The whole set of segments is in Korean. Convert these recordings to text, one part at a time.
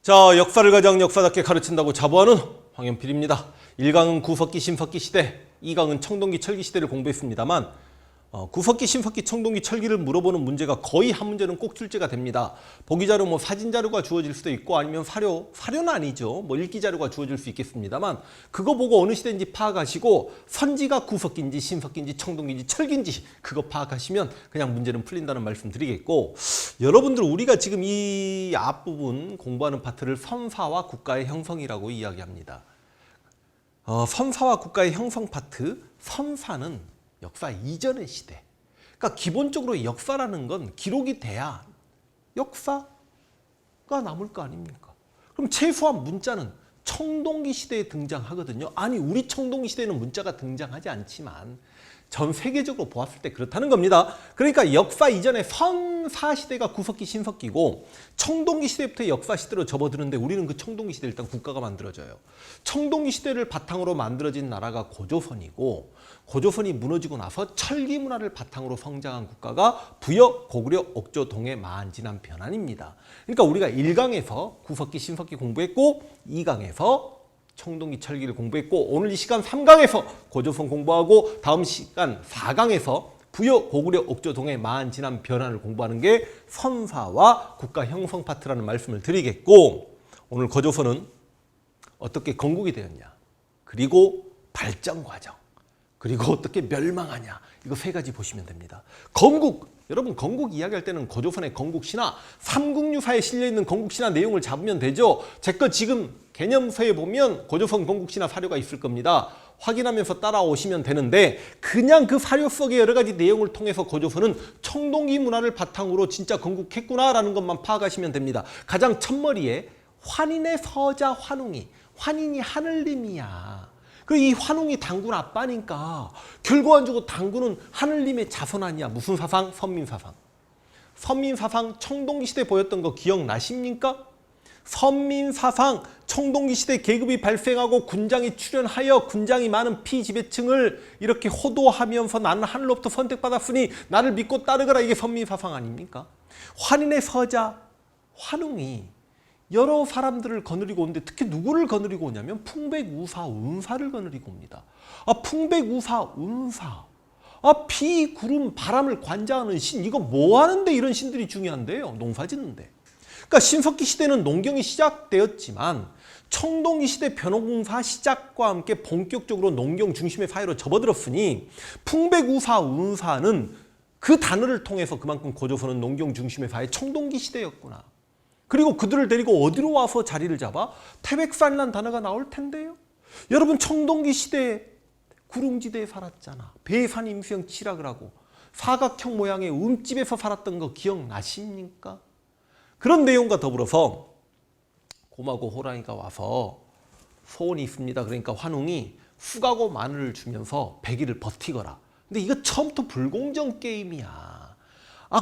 자, 역사를 가장 역사답게 가르친다고 자부하는 황현필입니다. 1강은 구석기, 신석기 시대, 2강은 청동기, 철기 시대를 공부했습니다만 구석기, 신석기, 청동기, 철기를 물어보는 문제가 거의 한 문제는 꼭 출제가 됩니다. 보기자료, 사진 자료가 주어질 수도 있고 아니면 사료는 아니죠. 읽기 자료가 주어질 수 있겠습니다만 그거 보고 어느 시대인지 파악하시고 선지가 구석기인지 신석기인지 청동기인지 철기인지 그거 파악하시면 그냥 문제는 풀린다는 말씀 드리겠고, 여러분들 우리가 지금 이 앞부분 공부하는 파트를 선사와 국가의 형성이라고 이야기합니다. 선사와 국가의 형성 파트, 선사는 역사 이전의 시대. 그러니까 기본적으로 역사라는 건 기록이 돼야 역사가 남을 거 아닙니까? 그럼 최소한 문자는 청동기 시대에 등장하거든요. 아니, 우리 청동기 시대에는 문자가 등장하지 않지만 전 세계적으로 보았을 때 그렇다는 겁니다. 그러니까 역사 이전에 선사 시대가 구석기, 신석기고 청동기 시대부터 역사 시대로 접어드는데 우리는 그 청동기 시대 일단 국가가 만들어져요. 청동기 시대를 바탕으로 만들어진 나라가 고조선이고, 고조선이 무너지고 나서 철기 문화를 바탕으로 성장한 국가가 부여, 고구려, 옥조, 동해, 마한, 진안, 변한입니다. 그러니까 우리가 1강에서 구석기, 신석기 공부했고 2강에서 청동기, 철기를 공부했고 오늘 이 시간 3강에서 고조선 공부하고 다음 시간 4강에서 부여, 고구려, 옥조, 동해, 마한, 진안, 변한을 공부하는 게 선사와 국가 형성 파트라는 말씀을 드리겠고, 오늘 고조선은 어떻게 건국이 되었냐, 그리고 발전 과정, 그리고 어떻게 멸망하냐, 이거 세 가지 보시면 됩니다. 건국, 여러분 건국 이야기할 때는 고조선의 건국신화, 삼국유사에 실려있는 건국신화 내용을 잡으면 되죠. 제 거 지금 개념서에 보면 고조선 건국신화 사료가 있을 겁니다. 확인하면서 따라오시면 되는데 그냥 그 사료 속의 여러 가지 내용을 통해서 고조선은 청동기 문화를 바탕으로 진짜 건국했구나라는 것만 파악하시면 됩니다. 가장 첫머리에 환인의 서자 환웅이, 환인이 하늘님이야. 그리고 이 환웅이 당군 아빠니까 결과적으로 당군은 하늘님의 자손 아니야. 무슨 사상? 선민사상. 선민사상 청동기 시대 보였던 거 기억나십니까? 선민사상 청동기 시대 계급이 발생하고 군장이 출현하여 군장이 많은 피지배층을 이렇게 호도하면서 나는 하늘로부터 선택받았으니 나를 믿고 따르거라, 이게 선민사상 아닙니까? 환인의 서자 환웅이 여러 사람들을 거느리고 오는데 특히 누구를 거느리고 오냐면 풍백우사 운사를 거느리고 옵니다. 풍백우사 운사, 비, 구름, 바람을 관장하는 신, 이거 뭐 하는데 이런 신들이 중요한데요? 농사 짓는데. 그러니까 신석기 시대는 농경이 시작되었지만 청동기 시대 변호공사 시작과 함께 본격적으로 농경 중심의 사회로 접어들었으니 풍백우사 운사는 그 단어를 통해서 그만큼 고조선은 농경 중심의 사회 청동기 시대였구나. 그리고 그들을 데리고 어디로 와서 자리를 잡아? 태백산이라는 단어가 나올 텐데요. 여러분 청동기 시대에 구릉지대에 살았잖아. 배산 임수영 칠학을 하고 사각형 모양의 움집에서 살았던 거 기억나십니까? 그런 내용과 더불어서 곰하고 호랑이가 와서 소원이 있습니다. 그러니까 환웅이 쑥하고 마늘을 주면서 100일을 버티거라. 근데 이거 처음부터 불공정 게임이야.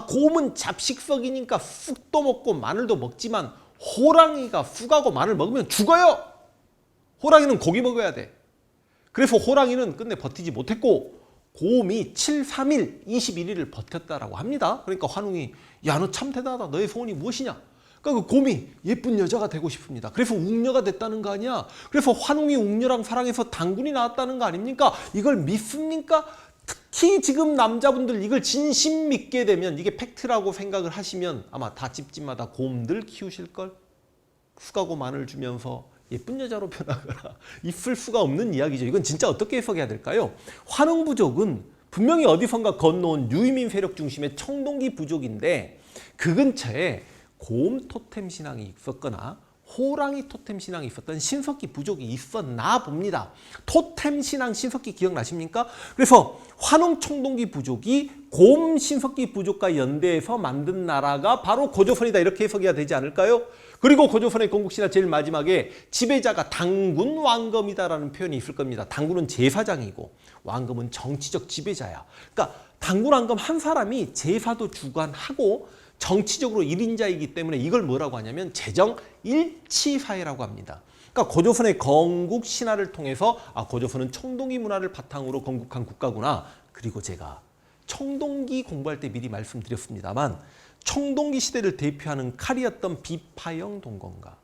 곰은 잡식성이니까 쑥도 먹고 마늘도 먹지만 호랑이가 쑥하고 마늘 먹으면 죽어요. 호랑이는 고기 먹어야 돼. 그래서 호랑이는 끝내 버티지 못했고 곰이 7-3일 21일을 버텼다라고 합니다. 그러니까 환웅이 야, 너 참 대단하다. 너의 소원이 무엇이냐? 그러니까 그 곰이 예쁜 여자가 되고 싶습니다. 그래서 웅녀가 됐다는 거 아니야? 그래서 환웅이 웅녀랑 사랑해서 당군이 나왔다는 거 아닙니까? 이걸 믿습니까? 특히 지금 남자분들 이걸 진심 믿게 되면 이게 팩트라고 생각을 하시면 아마 다 집집마다 곰들 키우실걸? 쑥하고 마늘 주면서 예쁜 여자로 변하거라. 있을 수가 없는 이야기죠. 이건 진짜 어떻게 해석해야 될까요? 환웅 부족은 분명히 어디선가 건너온 유이민 세력 중심의 청동기 부족인데 그 근처에 곰 토템 신앙이 있었거나 호랑이 토템 신앙이 있었던 신석기 부족이 있었나 봅니다. 토템 신앙 신석기 기억나십니까? 그래서 환웅 청동기 부족이 곰 신석기 부족과 연대해서 만든 나라가 바로 고조선이다, 이렇게 해석해야 되지 않을까요? 그리고 고조선의 건국신화 제일 마지막에 지배자가 당군 왕검이다라는 표현이 있을 겁니다. 당군은 제사장이고 왕검은 정치적 지배자야. 그러니까 당군 왕검 한 사람이 제사도 주관하고 정치적으로 1인자이기 때문에 이걸 뭐라고 하냐면 재정 일치사회라고 합니다. 그러니까 고조선의 건국 신화를 통해서 고조선은 청동기 문화를 바탕으로 건국한 국가구나. 그리고 제가 청동기 공부할 때 미리 말씀드렸습니다만 청동기 시대를 대표하는 칼이었던 비파형 동검과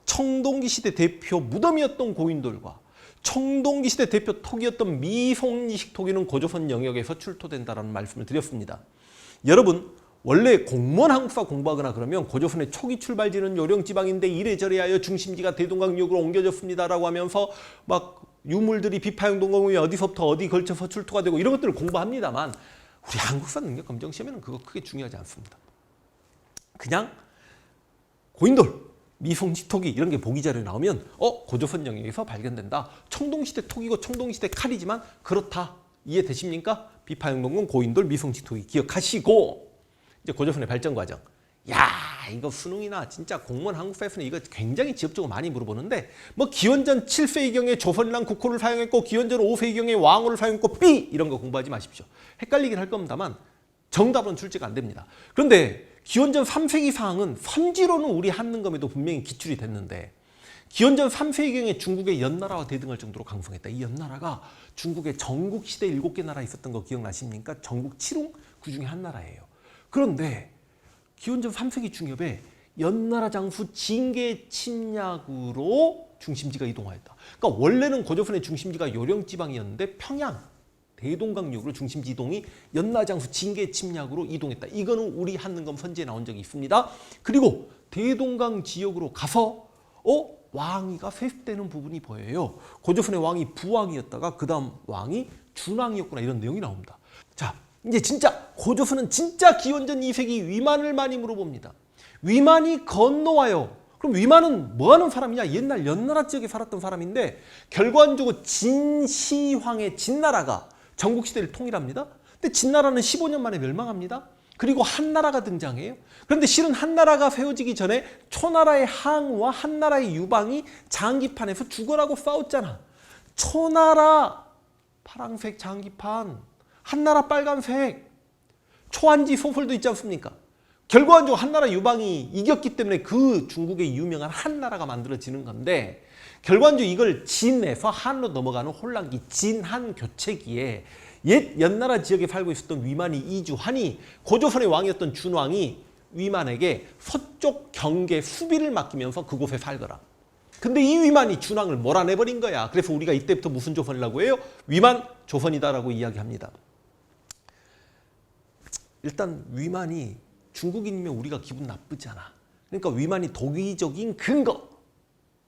청동기 시대 대표 무덤이었던 고인돌과 청동기 시대 대표 토기였던 미송이식 토기는 고조선 영역에서 출토된다라는 말씀을 드렸습니다. 여러분, 원래 공무원 한국사 공부하거나 그러면 고조선의 초기 출발지는 요령지방인데 이래저래 하여 중심지가 대동강역으로 옮겨졌습니다라고 하면서 막 유물들이 비파용동강이 어디서부터 어디 걸쳐서 출토가 되고 이런 것들을 공부합니다만 우리 한국사 능력 검정 시험에는 그거 크게 중요하지 않습니다. 그냥 고인돌, 미송식 토기 이런 게 보기 자료에 나오면 고조선 영역에서 발견된다. 청동시대 토기고 청동시대 칼이지만 그렇다. 이해되십니까? 비파용동군, 고인돌, 미송식 토기 기억하시고 이제 고조선의 발전 과정. 야, 이거 수능이나 진짜 공무원 한국사에서는 이거 굉장히 지엽적으로 많이 물어보는데 뭐 기원전 7세기경에 조선이란 국호를 사용했고 기원전 5세기경에 왕호를 사용했고 삐 이런 거 공부하지 마십시오. 헷갈리긴 할 겁니다만 정답은 출제가 안 됩니다. 그런데 기원전 3세기 사항은 선지로는 우리 한능검에도 분명히 기출이 됐는데 기원전 3세기경에 중국의 연나라와 대등할 정도로 강성했다. 이 연나라가 중국의 전국시대 7개 나라 있었던 거 기억나십니까? 전국 7웅 그 중에 한 나라예요. 그런데 기원전 3세기 중엽에 연나라 장수 징계 침략으로 중심지가 이동하였다. 그러니까 원래는 고조선의 중심지가 요령지방이었는데 평양, 대동강역으로 중심지 이동이 연나라 장수 징계 침략으로 이동했다. 이거는 우리 한능검 선지에 나온 적이 있습니다. 그리고 대동강 지역으로 가서 왕위가 세습되는 부분이 보여요. 고조선의 왕이 부왕이었다가 그 다음 왕이 준왕이었구나 이런 내용이 나옵니다. 자, 이제 진짜 고조선은 진짜 기원전 2세기 위만을 많이 물어봅니다. 위만이 건너와요. 그럼 위만은 뭐하는 사람이냐? 옛날 연나라 지역에 살았던 사람인데 결과적으로 진시황의 진나라가 전국시대를 통일합니다. 근데 진나라는 15년 만에 멸망합니다. 그리고 한나라가 등장해요. 그런데 실은 한나라가 세워지기 전에 초나라의 항우와 한나라의 유방이 장기판에서 죽어라고 싸웠잖아. 초나라 파란색 장기판, 한나라 빨간색, 초안지 소설도 있지 않습니까? 결과적으로 한나라 유방이 이겼기 때문에 그 중국의 유명한 한나라가 만들어지는 건데 결과적으로 이걸 진에서 한으로 넘어가는 혼란기, 진한 교체기에 옛 연나라 지역에 살고 있었던 위만이 이주하니 고조선의 왕이었던 준왕이 위만에게 서쪽 경계 수비를 맡기면서 그곳에 살거라. 근데 이 위만이 준왕을 몰아내버린 거야. 그래서 우리가 이때부터 무슨 조선이라고 해요? 위만 조선이다라고 이야기합니다. 일단 위만이 중국인이면 우리가 기분 나쁘잖아. 그러니까 위만이 도기적인 근거.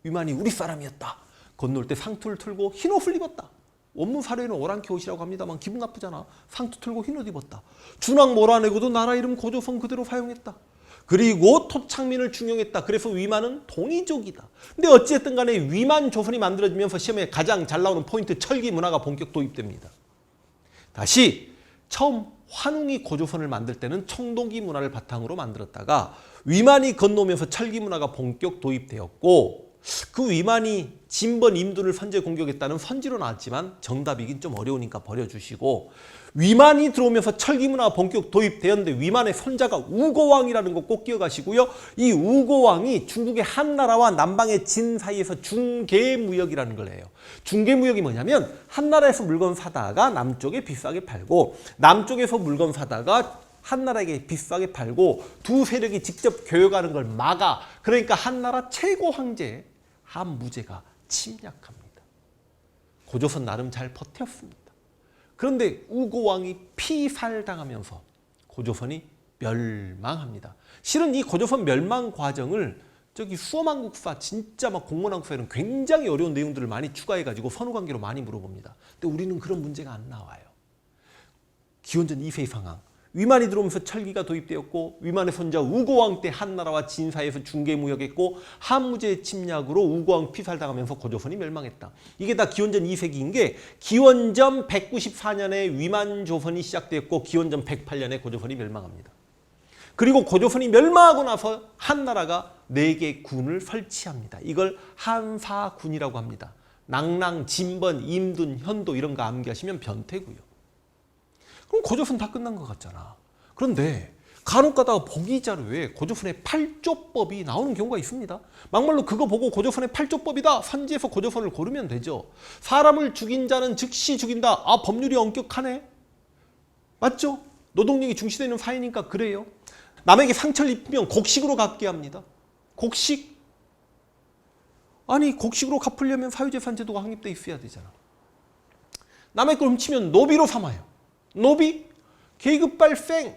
위만이 우리 사람이었다. 건널 때 상투를 틀고 흰 옷을 입었다. 원문 사례는 오랑캐 옷이라고 합니다만 기분 나쁘잖아. 상투 틀고 흰 옷 입었다. 준왕 몰아내고도 나라 이름 고조선 그대로 사용했다. 그리고 토착민을 중용했다. 그래서 위만은 동이족이다. 근데 어찌됐든 간에 위만 조선이 만들어지면서 시험에 가장 잘 나오는 포인트 철기 문화가 본격 도입됩니다. 다시 처음 환웅이 고조선을 만들 때는 청동기 문화를 바탕으로 만들었다가 위만이 건너오면서 철기 문화가 본격 도입되었고 그 위만이 진번 임둔을 선제 공격했다는 선지로 나왔지만 정답이긴 좀 어려우니까 버려주시고 위만이 들어오면서 철기 문화가 본격 도입되었는데 위만의 손자가 우고왕이라는 거 꼭 기억하시고요. 이 우고왕이 중국의 한나라와 남방의 진 사이에서 중개무역이라는 걸 해요. 중개무역이 뭐냐면 한나라에서 물건 사다가 남쪽에 비싸게 팔고 남쪽에서 물건 사다가 한나라에게 비싸게 팔고 두 세력이 직접 교역하는 걸 막아. 그러니까 한나라 최고 황제 한무제가 침략합니다. 고조선 나름 잘 버텼습니다. 그런데 우고왕이 피살당하면서 고조선이 멸망합니다. 실은 이 고조선 멸망 과정을 저기 수험한국사 진짜 막 공문한국사에는 굉장히 어려운 내용들을 많이 추가해가지고 선후관계로 많이 물어봅니다. 근데 우리는 그런 문제가 안 나와요. 기원전 2세기 상황. 위만이 들어오면서 철기가 도입되었고 위만의 손자 우고왕 때 한나라와 진 사이에서 중개무역했고 한무제의 침략으로 우고왕 피살당하면서 고조선이 멸망했다. 이게 다 기원전 2세기인 게 기원전 194년에 위만 조선이 시작되었고 기원전 108년에 고조선이 멸망합니다. 그리고 고조선이 멸망하고 나서 한나라가 4개 군을 설치합니다. 이걸 한사군이라고 합니다. 낭랑, 진번, 임둔, 현도 이런 거 암기하시면 변태고요. 그럼 고조선 다 끝난 것 같잖아. 그런데 간혹 가다가 보기 자료에 고조선의 8조법이 나오는 경우가 있습니다. 막말로 그거 보고 고조선의 8조법이다. 선지에서 고조선을 고르면 되죠. 사람을 죽인 자는 즉시 죽인다. 아, 법률이 엄격하네. 맞죠? 노동력이 중시되어 있는 사회니까 그래요. 남에게 상처를 입히면 곡식으로 갚게 합니다. 곡식. 아니 곡식으로 갚으려면 사유재산 제도가 확립돼 있어야 되잖아. 남의 걸 훔치면 노비로 삼아요. 노비, 계급 발생,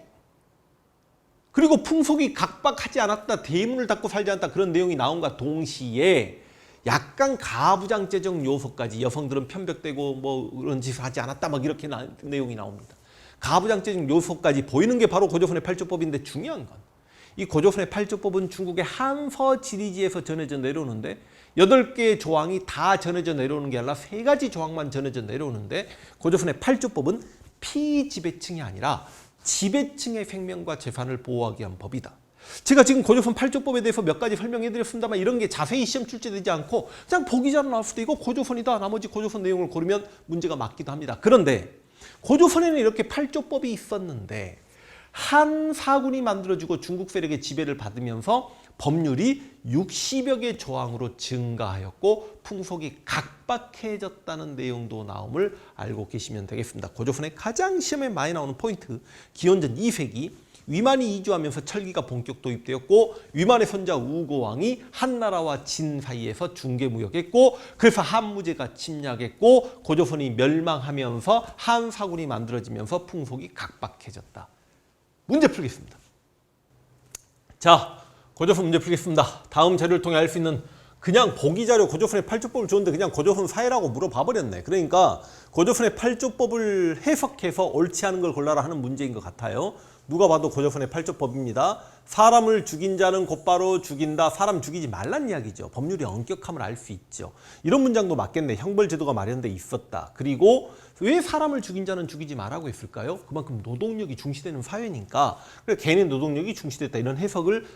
그리고 풍속이 각박하지 않았다, 대문을 닫고 살지 않았다, 그런 내용이 나온과 동시에 약간 가부장제적 요소까지, 여성들은 편벽되고 뭐 그런 짓을 하지 않았다, 막 이렇게 내용이 나옵니다. 가부장제적 요소까지 보이는 게 바로 고조선의 8조법인데, 중요한 건 이 고조선의 8조법은 중국의 한서 지리지에서 전해져 내려오는데 8개의 조항이 다 전해져 내려오는 게 아니라 3가지 조항만 전해져 내려오는데, 고조선의 8조법은 피지배층이 아니라 지배층의 생명과 재산을 보호하기 위한 법이다. 제가 지금 고조선 8조법에 대해서 몇 가지 설명해 드렸습니다만, 이런 게 자세히 시험 출제되지 않고 그냥 보기 잘 나올 수도 있고 고조선이다, 나머지 고조선 내용을 고르면 문제가 맞기도 합니다. 그런데 고조선에는 이렇게 8조법이 있었는데 한 사군이 만들어주고 중국 세력의 지배를 받으면서 법률이 60여 개 조항으로 증가하였고 풍속이 각박해졌다는 내용도 나옴을 알고 계시면 되겠습니다. 고조선의 가장 시험에 많이 나오는 포인트, 기원전 2세기 위만이 이주하면서 철기가 본격 도입되었고, 위만의 손자 우고왕이 한나라와 진 사이에서 중개무역했고, 그래서 한무제가 침략했고, 고조선이 멸망하면서 한사군이 만들어지면서 풍속이 각박해졌다. 문제 풀겠습니다. 자, 고조선 문제 풀겠습니다. 다음 자료를 통해 알 수 있는, 그냥 보기 자료 고조선의 8조법을 줬는데 그냥 고조선 사회라고 물어봐 버렸네. 그러니까 고조선의 8조법을 해석해서 옳지 않은 걸 골라라 하는 문제인 것 같아요. 누가 봐도 고조선의 8조법입니다. 사람을 죽인 자는 곧바로 죽인다. 사람 죽이지 말란 이야기죠. 법률의 엄격함을 알 수 있죠. 이런 문장도 맞겠네. 형벌제도가 마련돼 있었다. 그리고 왜 사람을 죽인 자는 죽이지 말라고 했을까요? 그만큼 노동력이 중시되는 사회니까. 그래서 개인의 노동력이 중시됐다. 이런 해석을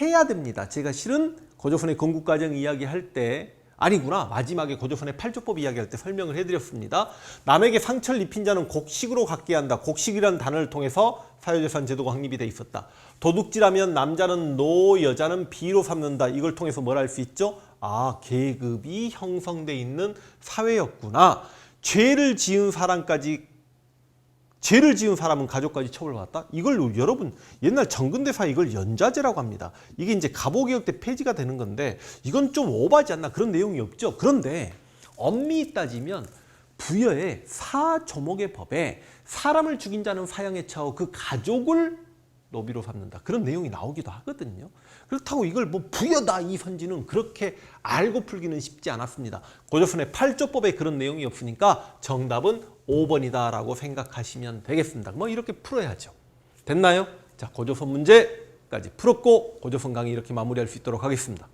해야 됩니다. 제가 실은 고조선의 건국과정 이야기할 때, 아니구나, 마지막에 고조선의 8조법 이야기할 때 설명을 해드렸습니다. 남에게 상처를 입힌 자는 곡식으로 갚게 한다. 곡식이라는 단어를 통해서 사유재산 제도가 확립이 돼 있었다. 도둑질하면 남자는 노, 여자는 비로 삼는다. 이걸 통해서 뭘 알 수 있죠? 아, 계급이 형성돼 있는 사회였구나. 죄를 지은 사람은 가족까지 처벌받았다? 이걸 여러분 옛날 정근대사에 이걸 연좌제라고 합니다. 이게 이제 갑오개혁 때 폐지가 되는 건데 이건 좀 오바지 않나, 그런 내용이 없죠. 그런데 엄밀히 따지면 부여의 사조목의 법에 사람을 죽인 자는 사형에 처하고 그 가족을 노비로 삼는다, 그런 내용이 나오기도 하거든요. 그렇다고 이걸 뭐 부여다 이 선지는 그렇게 알고 풀기는 쉽지 않았습니다. 고조선의 8조법에 그런 내용이 없으니까 정답은 5번이다 라고 생각하시면 되겠습니다. 뭐 이렇게 풀어야죠. 됐나요? 자, 고조선 문제까지 풀었고 고조선 강의 이렇게 마무리할 수 있도록 하겠습니다.